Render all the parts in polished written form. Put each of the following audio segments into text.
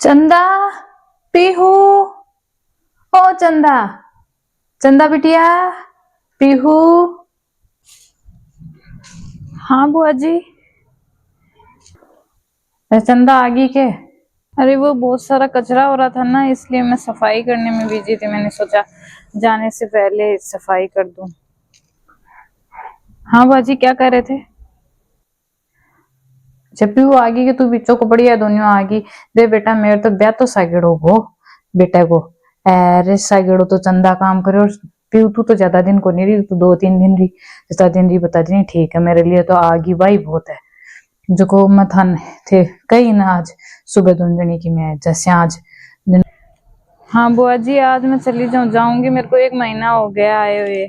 चंदा, पीहू, ओ चंदा, चंदा बिटिया, पीहू। हाँ बुआ जी। चंदा आ गई के? अरे वो बहुत सारा कचरा हो रहा था ना, इसलिए मैं सफाई करने में बिजी थी। मैंने सोचा जाने से पहले सफाई कर दूं। हाँ बुआ जी, क्या कह रहे थे? जब भी वो आगी कि तू बिच्चों को बढ़िया दोनों आगी दे बेटा, मेरे तो ब्याह तो सागेड़ो गो बेटा को। अरे सागेड़ो तो चंदा काम करे, और पीऊ तू तो ज्यादा दिन को नहीं रही, तू 2-3 दिन रही, जितना दिन रही बता दी ठीक है। मेरे लिए तो आगी भाई बहुत है, जो को मथन थे कही ना आज सुबह धुंधनी की मैं जैसे आज। हाँ बुआ जी, आज मैं चली जाऊंगी, मेरे को 1 महीना हो गया आए हुए।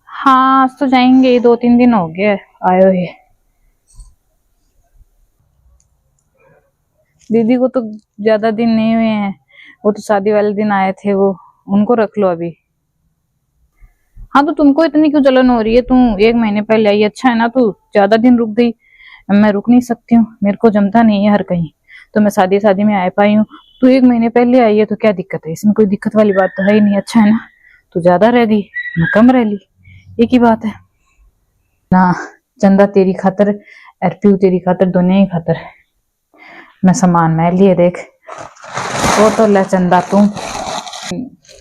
हाँ आज तो जाएंगे, 2-3 दिन हो गए आए हुए। दीदी को तो ज्यादा दिन नहीं हुए हैं, वो तो शादी वाले दिन आए थे, वो उनको रख लो अभी। हाँ तो तुमको इतनी क्यों जलन हो रही है? तुम 1 महीने पहले आई, अच्छा है ना, तू ज्यादा दिन रुक गई। मैं रुक नहीं सकती हूँ, मेरे को जमता नहीं है हर कहीं, तो मैं शादी शादी में आ पाई हूँ। तू 1 महीने पहले आई है तो क्या दिक्कत है? इसमें कोई दिक्कत वाली बात तो है ही नहीं, अच्छा है ना। तू ज्यादा रह गई, मैं कम रह ली, एक ही बात है ना। चंदा तेरी खातर और पीऊ तेरी खातर, दोनों ही खातर मैं सामान मैं लिए देख। वो तो ले चंदा तू,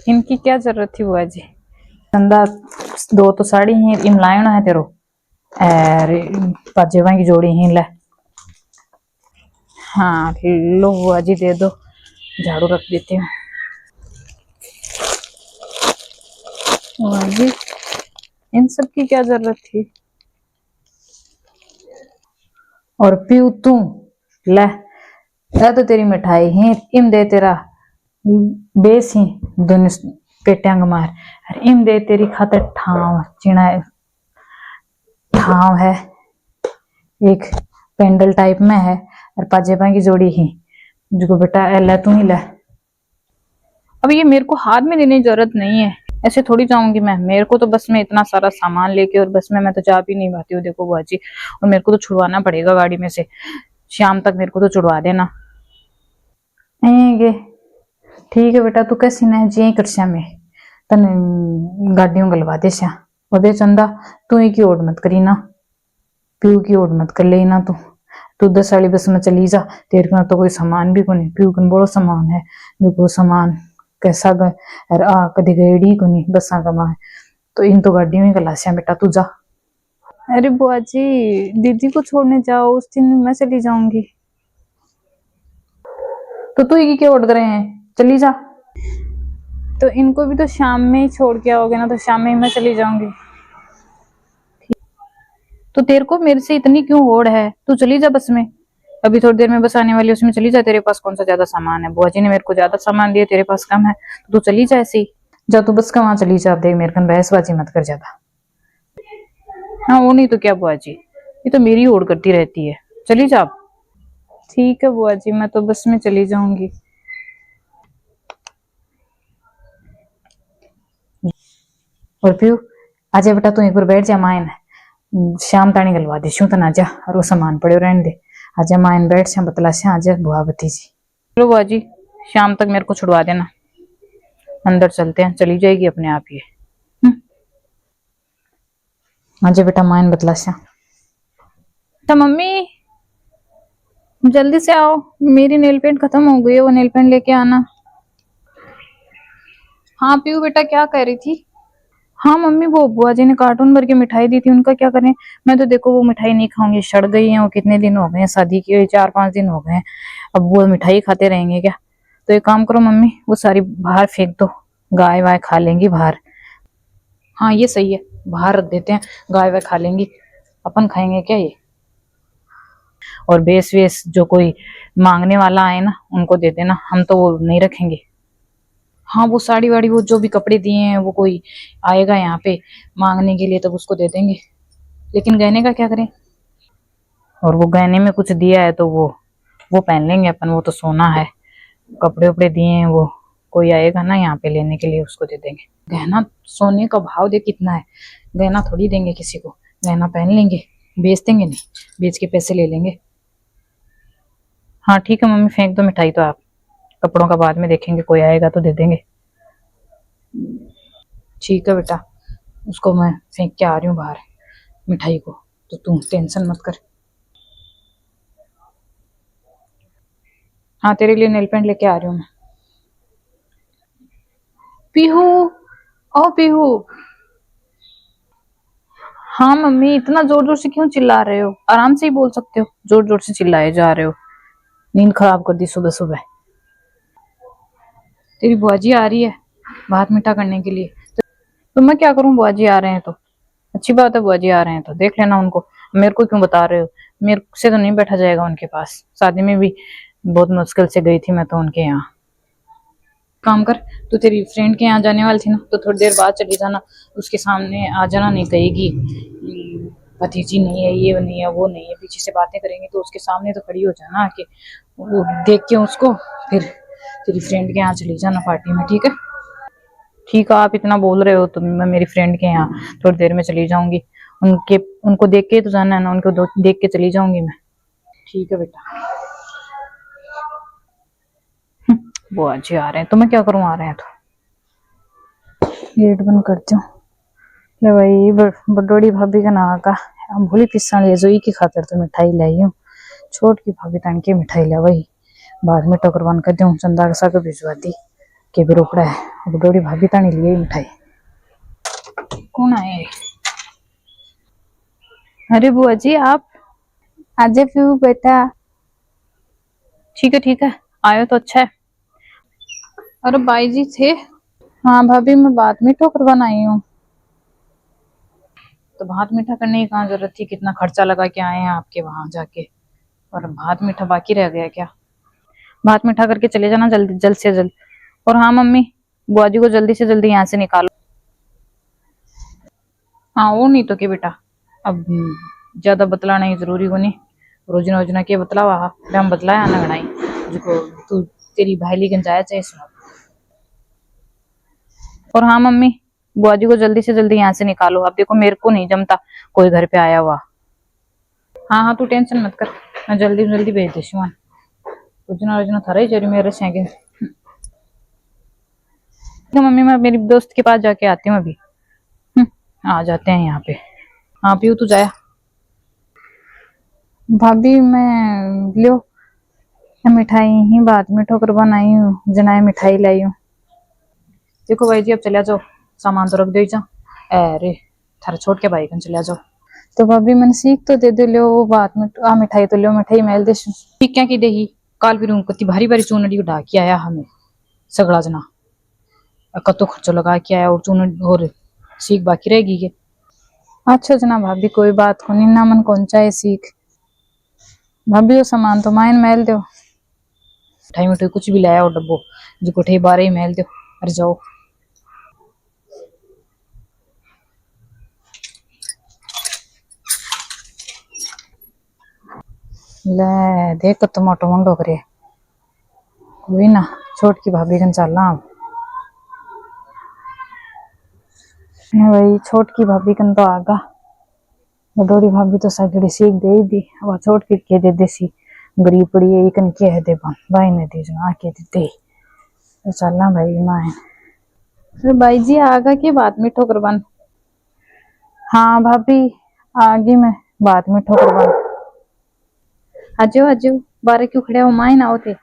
इनकी क्या जरूरत थी बुआ जी? चंदा 2 तो साड़ी ही इमलायना है तेरो, और पाजेबा की जोड़ी ही ले। हाँ लो बुआ जी, दे दो, झाड़ू रख देती हूँ। बुआ जी, इन सब की क्या जरूरत थी? और पीऊ तू ले, तो तेरी मिठाई ही इम दे, तेरा बेस ही दोनों पेटियां मार, और इम दे तेरी खातर ठाव चिना ठाव है, एक पेंडल टाइप में है, और पाजेबा की जोड़ी ही, जो बेटा ले तू ही ले। अब ये मेरे को हाथ में देने की जरूरत नहीं है, ऐसे थोड़ी जाऊंगी मैं। मेरे को तो बस में इतना सारा सामान लेके, और बस में मैं तो जा भी नहीं पाती हूँ देखो बुआ जी, और मेरे को तो छुड़वाना पड़ेगा गाड़ी में से, शाम तक मेरे को तो छुड़वा देना। गे ठीक है बेटा, तू कैसी न जी कर श्या में तन गाड़ियों गलवा दे श्या। और दे चंदा, तू ही की ओड मत करी ना, पीऊ की ओड मत कर ले ना। तू 10 वाली बस में चली जा, तेरे को तो कोई सामान भी को नहीं, पीऊ कन बड़ो सामान है, जो को सामान कैसा गए और आ कभी गएड़ी को नहीं बसा कमा है, तो इन तो गाड़ी में गला श्या बेटा, तू जा। अरे बुआ जी, दीदी को छोड़ने जाओ, उस दिन मैं चली जाऊंगी। तो तू ही क्या ओढ़ रहे हैं, चली जा। तो इनको भी तो शाम में ही छोड़ के आओगे ना, तो शाम में ही मैं चली जाऊंगी। तो तेरे को मेरे से इतनी क्यों होड़ है? तू चली जा बस में, अभी थोड़ी देर में बस आने वाली, उसमें चली जा। तेरे पास कौन सा ज्यादा सामान है? बुआ जी ने मेरे को ज्यादा सामान दिया, तेरे पास कम है, तो तू चली जा ऐसे ही। जा तू बस का वहां चली जा, देख मेरे कन बहसबाजी मत कर ज्यादा। हाँ वो नहीं तो क्या बुआ जी, ये तो मेरी होड़ करती रहती है, चली जा आप। ठीक है बुआ जी, मैं तो बस में चली जाऊंगी। और पीयू आजा बेटा, तू एक बार बैठ जा मायन, शाम तानी गलवा दे शू तना जा, और वो सामान पड़े रहने दे। आजा मायन बैठ श्या, बतला श्या आजा बुआ भतीजी। चलो बुआ जी, शाम तक मेरे को छुड़वा देना, अंदर चलते हैं, चली जाएगी अपने आप ये। आजा बेटा मायन बतला श्या। तो मम्मी जल्दी से आओ, मेरी नेल पेंट खत्म हो गई है, वो नेल पेंट लेके आना। हाँ पीयू बेटा, क्या कह रही थी? हाँ मम्मी, वो बुआ जी ने कार्टून भर के मिठाई दी थी, उनका क्या करें? मैं तो देखो वो मिठाई नहीं खाऊंगी, सड़ गई है, वो कितने दिन हो गए हैं शादी की, 4-5 दिन हो गए हैं, अब वो मिठाई खाते रहेंगे क्या? तो एक काम करो मम्मी, वो सारी बाहर फेंक दो, गाय वाय खा लेंगी बाहर। हाँ ये सही है, बाहर रख देते हैं, गाय वाय खा लेंगी, अपन खाएंगे क्या ये? और बेस वेस जो कोई मांगने वाला आए ना, उनको दे देना, हम तो वो नहीं रखेंगे। हाँ वो साड़ी वाड़ी, वो जो भी कपड़े दिए हैं, वो कोई आएगा यहाँ पे मांगने के लिए, तब उसको दे देंगे। लेकिन गहने का क्या करें? और वो गहने में कुछ दिया है तो वो पहन लेंगे अपन, वो तो सोना है। कपड़े उपड़े दिए हैं, वो कोई आएगा ना यहाँ पे लेने के लिए, उसको दे देंगे। गहना सोने का भाव देख कितना है, गहना थोड़ी देंगे किसी को, गहना पहन लेंगे, बेच देंगे नहीं, बेच के पैसे ले लेंगे। हाँ ठीक है मम्मी, फेंक दो मिठाई तो आप, कपड़ों का बाद में देखेंगे, कोई आएगा तो दे देंगे। ठीक है बेटा, उसको मैं फेंक के आ रही हूँ बाहर मिठाई को, तो तू टेंशन मत कर। हाँ तेरे लिए नेल पेंट लेके आ रही हूँ मैं। पीहू, ओ पीहू। हाँ मम्मी, इतना जोर जोर से क्यों चिल्ला रहे हो? आराम से ही बोल सकते हो, जोर जोर से चिल्लाए जा रहे हो। नींद खराब कर दी सुबह सुबह। तेरी बुआ जी आ रही है भात मीठा करने के लिए, तो मैं क्या करूं, बुआ जी आ रहे हैं तो अच्छी बात है, बुआ जी आ रहे हैं तो देख लेना उनको। मेरे को क्यों बता रहे हो? मेरे से तो नहीं बैठा जाएगा उनके पास, शादी में भी बहुत मुश्किल से गई थी मैं तो उनके यहाँ। काम कर, तू तेरी फ्रेंड के यहाँ जाने वाली थी ना, तो थोड़ी देर बाद चली जाना, उसके सामने आ जाना, नहीं कहेगी भतीजी नहीं है, ये नहीं है, वो नहीं है, पीछे से बातें करेंगे तो उसके सामने तो खड़ी हो जाना आके, वो देख के उसको, फिर तेरी फ्रेंड के यहाँ चली जाना पार्टी में, ठीक है? ठीक है, आप इतना बोल रहे हो तो मैं मेरी फ्रेंड के यहाँ थोड़ी देर में चली जाऊंगी। उनको देख के तो जाना है ना, उनको देख के चली जाऊंगी मैं। ठीक है बेटा। वो आज ही आ रहे हैं तो मैं क्या करूं, आ रहे हैं तो गेट बंद करती हूँ। ले भाई, बडोड़ी भाभी का ना का हम भूली पिस्सा ले जोई की खातर तो मिठाई लाई हूँ, छोट की भाभी तान के मिठाई ले वही बाद में टोकर बन कर दूं, चंदा के साथ भिजवा दी के भी रोकड़ा है, बडोड़ी भाभी तानी लिए मिठाई। कौन आए? अरे बुआ जी आप आज फिर बेटा। ठीक है, आयो तो अच्छा है। अरे बाई जी थे? हाँ भाभी, मैं भात मीठा करवाना आई हूँ। तो भात मीठा करने की कहाँ जरूरत थी, कितना खर्चा लगा के आए हैं आपके वहां जाके, और भात मीठा बाकी रह गया क्या? भात मीठा करके चले जाना जल्दी, जल्द से जल्द। और हाँ मम्मी, बुआ जी को जल्दी से जल्दी यहाँ से निकालो। हाँ वो नहीं तो क्या बेटा, अब ज्यादा बतलाना ही जरूरी को नहीं, रोजना रोजना के बतलावा हम बतलाया ना गणाई जो तू तेरी भाईली गंजाया चाहे सुना। और हाँ मम्मी, बुआ जी को जल्दी से जल्दी यहाँ से निकालो, अब देखो मेरे को नहीं जमता कोई घर पे आया हुआ। हाँ हाँ तू टेंशन मत कर, मैं जल्दी जल्दी भेज देती हूँ। रोजना रोजना थारा ही चोरी मेरे सेंगे। तो मम्मी मैं मेरी दोस्त के पास जाके आती हूँ अभी। आ जाते हैं यहाँ पे। हाँ पीऊ तू जाया। भाभी मैं लियो मिठाई ही बाद में ठोकर बनाई हूँ, जनाए मिठाई लाई हूँ। देखो भाई जी अब चले जाओ, सामान तो रख दो जा। अरे थारा छोड़ के भाई कन चले जाओ। तो भाभी मैंने सीख तो दे दे लियो, वो बात में आ मिठाई तो लियो, मिठाई मेल दे ठीक क्या की देही काल फिर कति भारी भारी चूनड़ी उड़ा के आया हमें सगड़ा जना, कतो खर्चो लगा के आया और चून और सीख बाकी रहेगी के। अच्छा जना भाभी कोई बात को नहीं ना, मन कौन चाहे सीख। भाभी वो सामान तो मायन मेल दो, मिठाई मिठाई कुछ भी लाया और डब्बो जो कोठे बारे ही मेल दो। अरे जाओ। ले देख कतो मोटो मुंडो करे, कोई ना छोट की भाभी कन चलना अब। भाई छोट की भाभी कन तो आगा, बडोरी भाभी तो सगड़ी सीख दे दी, अब छोट की के दे देसी गरीब पड़ी है इकन के है दे भाई ने दे जना के दे तो चलना भाई मां। अरे भाई जी आगा की बात में ठोकर बन। हाँ भाभी आगे मैं बात में ठोकर बन। आजो आजो बारे क्यों खड़े हो, माइन आओ थे,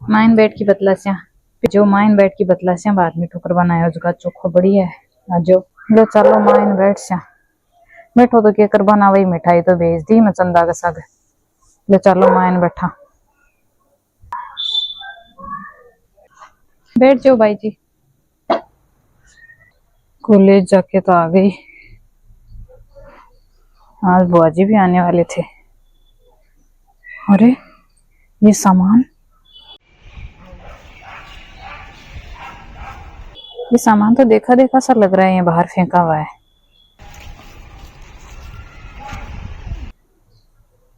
माइन बैठ की बतला से जो माइन बैठ की बतला से बाद में ठोकर बनाया उसका चोखो बढ़िया है। आजो लो चलो माइन बैठ से बैठो तो क्या कर बना, वही मिठाई तो भेज दी मैं चंदा के साथ। ले चलो माइन बैठा, बैठ जाओ भाई जी। कॉलेज जाके तो आ गई, आज बुआ जी भी आने वाले थे। अरे ये सामान, ये सामान तो देखा देखा सा लग रहा है, ये बाहर फेंका हुआ है।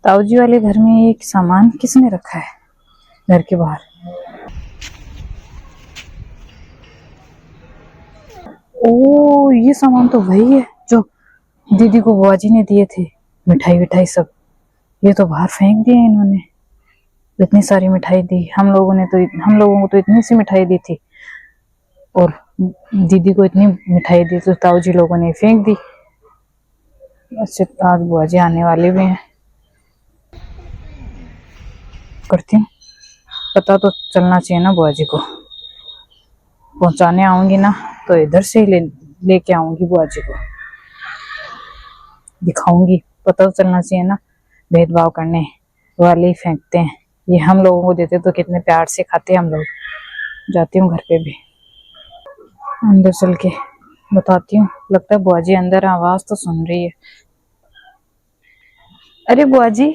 ताऊजी वाले घर में ये सामान किसने रखा है घर के बाहर? ओ ये सामान तो वही है जो दीदी को बुआ जी ने दिए थे, मिठाई विठाई सब, ये तो बाहर फेंक दिए इन्होंने। इतनी सारी मिठाई दी हम लोगों को तो इतनी सी मिठाई दी थी, और दीदी को इतनी मिठाई दी तो ताऊ जी लोगों ने फेंक दी। अच्छा, आज बुआ जी आने वाले भी हैं, करती हूँ, पता तो चलना चाहिए ना बुआ जी को। पहुंचाने आऊंगी ना तो इधर से ही लेके आऊंगी बुआ जी को, दिखाऊंगी, पता तो चलना चाहिए ना। भेदभाव करने वाले ही फेंकते हैं, ये हम लोगों को देते तो कितने प्यार से खाते हम लोग। जाती हूँ घर पे भी, अंदर चल के बताती हूँ। लगता है बुआ जी अंदर, आवाज तो सुन रही है। अरे बुआ जी,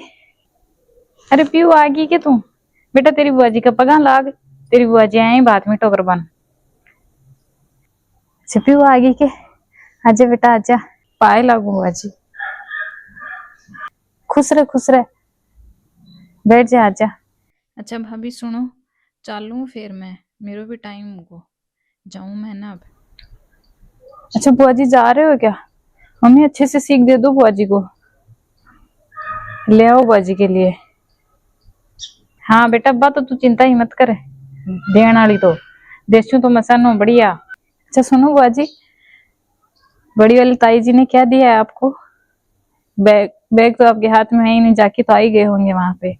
अरे पीऊ आ गई के तू? बेटा तेरी बुआ जी का पगा लाग, तेरी बुआ जी आई बात में टोकर बन। अच्छा पीऊ आ गई के? आजा बेटा आजा, पाए लागू बुआ जी। खुश रह, बैठ जा, आजा। अच्छा भाभी सुनो, चालू फिर मैं, मेरे भी टाइम को जाऊं मैं ना अब। अच्छा बुआ जी जा रहे हो क्या? मम्मी अच्छे से सीख दे दो बुआ जी को, ले आओ बुआ जी के लिए। हाँ बेटा अब्बा तो तू चिंता ही मत कर, देन वाली तो देशू तो मसानो बढ़िया। अच्छा सुनो बुआ जी, बड़ी वाली ताई जी ने क्या दिया है आपको? बैग तो आपके हाथ में है ही नहीं, जाके तो आ ही गए होंगे वहां पे।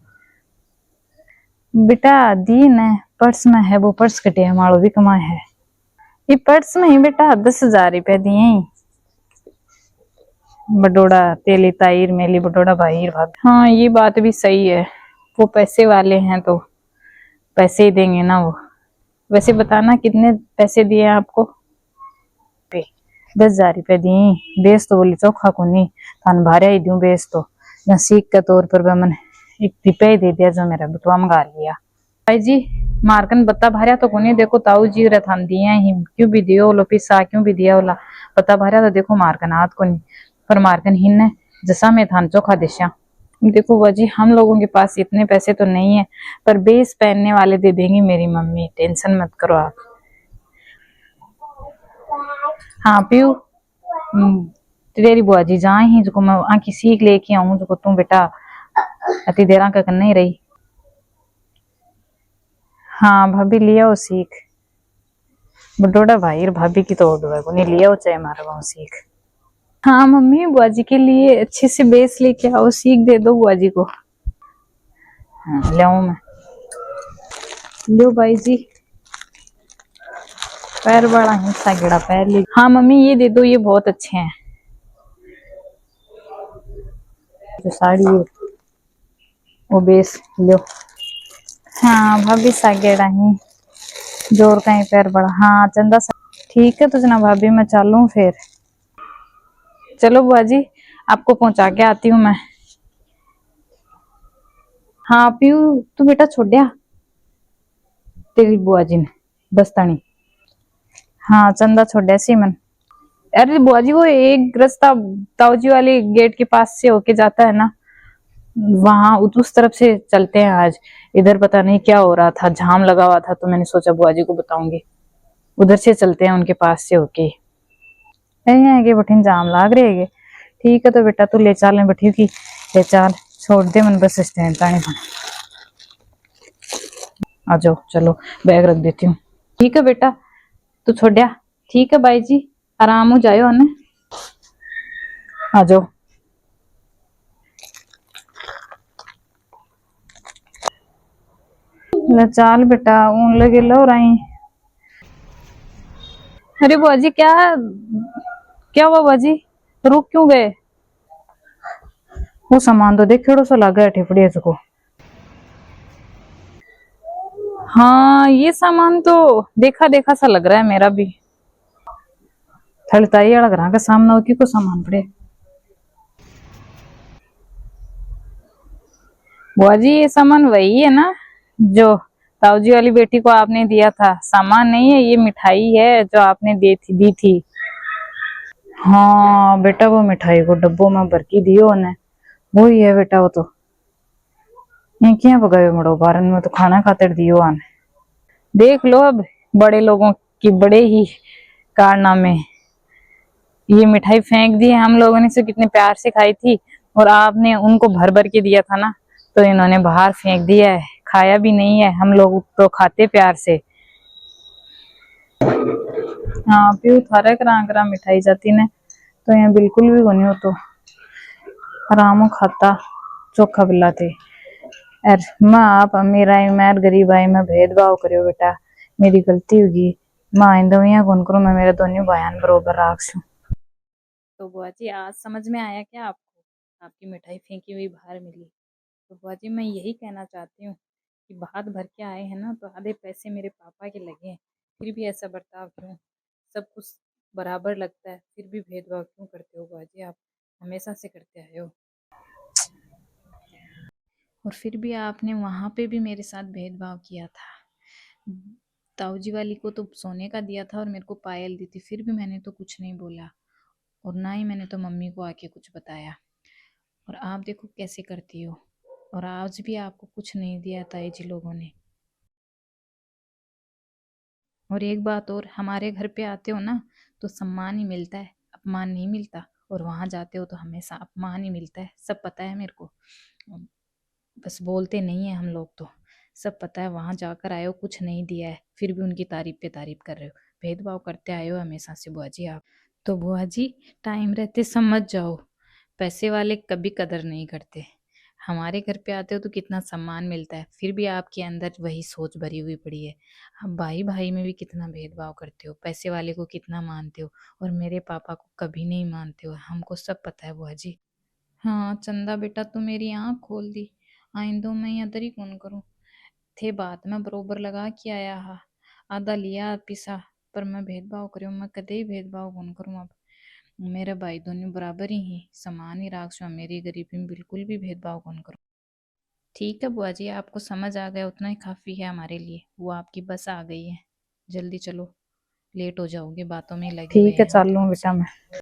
बेटा दी न पर्स में है, वो पर्स कटे हमारो भी कमा है, ये पर्स में ही बेटा 10,000 रुपया दिए। बडोड़ा तेली ताईर मेली बडोड़ा भाई भाभी। हाँ ये बात भी सही है, वो पैसे वाले हैं तो पैसे ही देंगे ना वो। वैसे बताना कितने पैसे दिए आपको? 10,000 रुपया दिए। बेस तो बोली चौखा को नहीं थान भारिया ही दूं बेस तो, या सीख के तौर पर मैंने 1 रुपया ही दे दिया जो मेरा बटुआ मंगा लिया। भाई जी मारकन बत्ता भारिया तो कोनी, देखो ताऊ जी रे थान दिया ही क्यों भी दियो लो पिसा क्यों भी दिया ओला बत्ता भारिया तो देखो मारकन हाथ को नहीं, पर मारकन हिन्ने जैसा में थान चोखा दिशा। देखो बाजी हम लोगों के पास इतने पैसे तो नहीं है, पर बेस पहनने वाले दे देंगी मेरी मम्मी, टेंशन मत करो आप। हाँ पीयू तेरी बुआ जी जाए ही जो मैं आंकी सीख लेके आऊं जो तू बेटा अति देर का नहीं रही। हाँ भाभी लिया वो सीख, बडोड़ा भाई और भाभी की तो नहीं लिया वो चाहे मारा वो सीख। हाँ मम्मी बुआ जी के लिए अच्छे से बेस लेके आओ, सीख दे दो बुआ जी को। हाँ ले मैं, लो भाई जी, पैर बड़ा है सागड़ा पैर ले। हाँ मम्मी ये दे दो, ये बहुत अच्छे हैं जो साड़ी है वो बेस लो। हाँ भाभी सागेड़ा ही जोर का ही पैर बड़ा। हाँ चंदा ठीक है तो जना भाभी मैं चालू फिर। चलो बुआ जी आपको पहुंचा के आती हूँ मैं। हाँ पीयू तू बेटा छोड़िया तेरी बुआ जी ने बस्तानी। हाँ चंदा छोड़िया सीमन। अरे बुआ जी वो एक रास्ता ताऊजी वाले गेट के पास से होके जाता है ना, वहां उस तरफ से चलते हैं आज। इधर पता नहीं क्या हो रहा था, जाम लगा हुआ था तो मैंने सोचा बुआ जी को बताऊंगी, उधर से चलते हैं उनके पास से होके। आगे बठिन जाम लाग रहे है। ठीक है तो बेटा तू ले चाल बैठी की, ले चाल छोड़ दे मन बस स्टैंड ताने आ जाओ। चलो बैग रख देती हूँ। ठीक है बेटा तू छोड़िया। ठीक है भाई जी आराम हो जायो ने, आ जाओ। ले चाल बेटा ऊन लगे लो रही। अरे बुआ जी क्या हुआ बुआ जी, रुक क्यों गए? वो सामान तो देख सा लगा ठेपड़ी को। हाँ ये सामान तो देखा देखा सा लग रहा है मेरा भी, थड़ताई वाला घर का सामना की को सामान पड़े। बुआ जी ये सामान वही है ना जो ताऊजी वाली बेटी को आपने दिया था? सामान नहीं है ये मिठाई है जो आपने दी थी। हाँ बेटा वो मिठाई को डब्बों में भर के दियो ने, वो ही है बेटा। वो तो ये क्या पकाए मड़ो बारन में तो खाना खातिर दियो आने। देख लो अब बड़े लोगों की बड़े ही कारनामे, ये मिठाई फेंक दी है, हम लोगों ने से कितने प्यार से खाई थी और आपने उनको भर भर के दिया था ना, तो इन्होंने बाहर फेंक दिया है। खाया भी नहीं है, हम लोग तो खाते प्यार से। हाँ प्यू थारे करा करा मिठाई जाती ने तो यहाँ बिल्कुल भी बनी हो तो आराम खाता चोखा बिला थे। अर माँ आप अमीर आई मैं गरीब आई मैं भेदभाव करियो बेटा, मेरी गलती होगी। माँ आइंदा यहाँ कौन करूँ, मैं मेरे दोनों बयान बरोबर राखूं। तो बुआ जी आज समझ में आया क्या आपको, आपकी मिठाई फेंकी हुई बाहर मिली। तो बुआ जी मैं यही कहना चाहती हूँ कि बात भर के आए हैं ना तो आधे पैसे मेरे पापा के लगे हैं, फिर भी ऐसा बर्ताव क्यों, सब कुछ बराबर लगता है फिर भी भेदभाव क्यों करते हो बुआ जी, आप हमेशा से करते आए हो। और फिर भी आपने वहां पे भी मेरे साथ भेदभाव किया था। ताऊजी वाली को तो सोने का दिया था और मेरे को पायल दी थी, फिर भी मैंने तो कुछ नहीं बोला और ना ही मैंने तो मम्मी को आके कुछ बताया। और आप देखो कैसे करती हो, और आज भी आपको कुछ नहीं दिया ताई जी लोगों ने। और एक बात और, हमारे घर पे आते हो ना तो सम्मान ही मिलता है, अपमान नहीं मिलता, और वहां जाते हो तो हमेशा अपमान ही मिलता है, सब पता है मेरे को। बस बोलते नहीं है हम लोग तो, सब पता है। वहां जाकर आए हो कुछ नहीं दिया है फिर भी उनकी तारीफ पे तारीफ कर रहे हो, भेदभाव करते आए हो हमेशा से बुआ जी आप। तो बुआ जी टाइम रहते समझ जाओ, पैसे वाले कभी कदर नहीं करते। हमारे घर पे आते हो तो कितना सम्मान मिलता है, फिर भी आपके अंदर वही सोच भरी हुई पड़ी है। आप भाई भाई में भी कितना भेदभाव करते हो, पैसे वाले को कितना मानते हो और मेरे पापा को कभी नहीं मानते हो, हमको सब पता है बुआ जी। हाँ चंदा बेटा तू मेरी आँख खोल दी, आइंदो मैं यहाँ तरी कौन करूँ। थे बात में बरोबर लगा के आया हा, आधा लिया पिसा, पर मैं भेदभाव करूँ, मैं कदे ही भेदभाव कौन करूँ अब। मेरे भाई दोनों बराबर ही समान ही राखसो, मेरी गरीबी में बिल्कुल भी भेदभाव कौन करूँ। ठीक है बुआ जी आपको समझ आ गया उतना ही काफी है हमारे लिए, वो आपकी बस आ गई है, जल्दी चलो लेट हो जाओगे, बातों में लगे हुए ठीक है हैं हम चल तो लूँ आपसे। बेटा मैं।